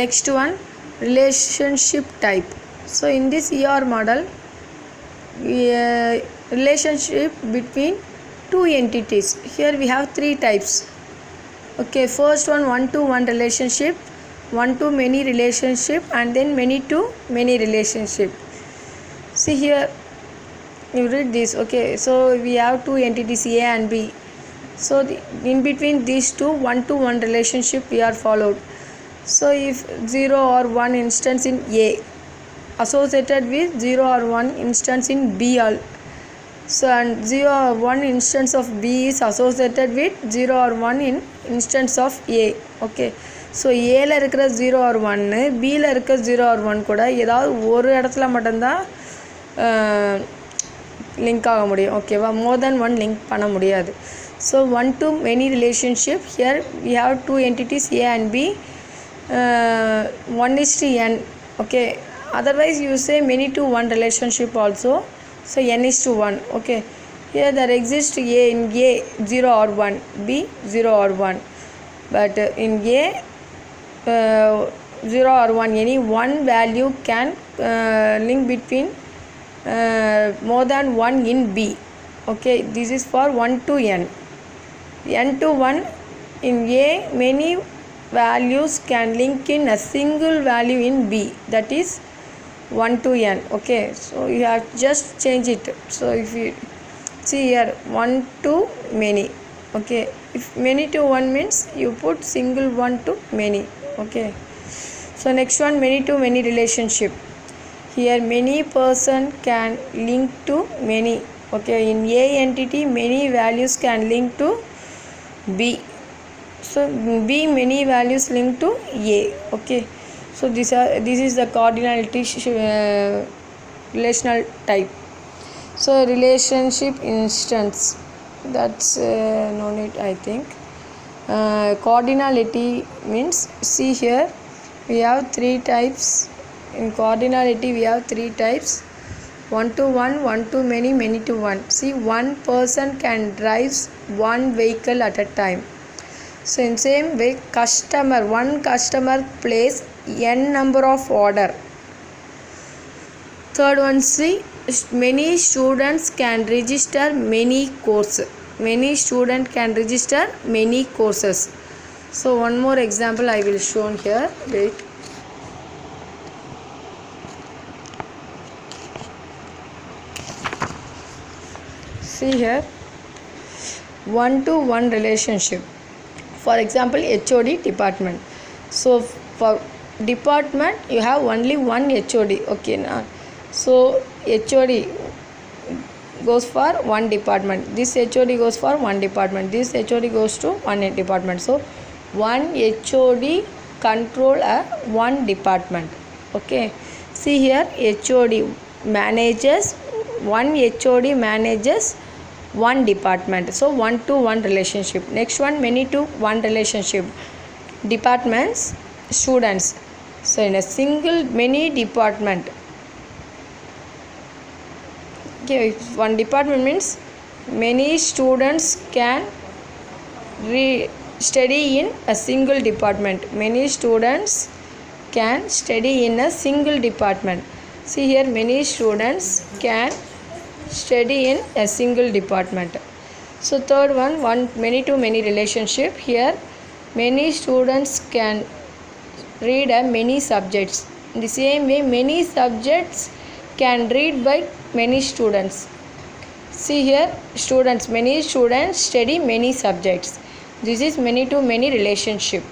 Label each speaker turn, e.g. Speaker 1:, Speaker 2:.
Speaker 1: Next one, relationship type. So in this ER model, relationship between two entities. Here we have three types. Okay, first one to one relationship, one to many relationship, and then many to many relationship. See here, you read this. Okay, so we have two entities A and B. So in between these two, one to one relationship we are followed. So if 0 or 1 instance in A associated with 0 or 1 instance in B, so and 0 or 1 instance of B is associated with 0 or 1 in instance of A. Okay, so A ல இருக்கிற 0 or 1 B ல இருக்கிற 0 or 1 கூட ஏதாவது ஒரு இடத்துல மட்டும்தான் link ஆக முடியும். ஓகேவா, மோர் தென் ஒன் லிங்க் பண்ண முடியாது. So one to many relationship, here we have two entities A and B, 1:n. okay, otherwise you say many to one relationship also, so n:1. okay, here there exists A in A 0 or 1, B 0 or 1, but in A 0 or 1 any one value can link between more than one in B. okay, this is for 1 to n. N to 1 in A many values can link in a single value in B, that is 1 to n. okay, so you have just change it. So if you see here 1 to many, okay, if many to 1 means you put single 1 to many. okay, so next one, many to many relationship. Here many person can link to many. okay, in A entity many values can link to B, so B many values link to A. okay, so this is the cardinality relational type. So relationship instance, that's no need I think. Cardinality means, see here we have three types. In cardinality we have three types: one to one, one to many, many to one. See, one person can drive one vehicle at a time. So in same way, one customer plays n number of order. Third one, see, many students can register many courses. Many students can register many courses. So one more example I will show here. Wait. See here, one to one relationship. For example, HOD department. So for department you have only one HOD. okay, now so HOD goes for one department, this HOD goes for one department, this HOD goes to one department. So one HOD control one department. okay, see here, HOD manages, one HOD manages one department. So one to one relationship. Next one, many to one relationship. Departments, students. So in a single many department, okay, one department means many students can study in a single department. Many students can study in a single department. See here, many students can study in a single department. So third one, many to many relationship. Here many students can read many subjects. In the same way, many subjects can read by many students. See here, students, many students study many subjects. This is many to many relationship.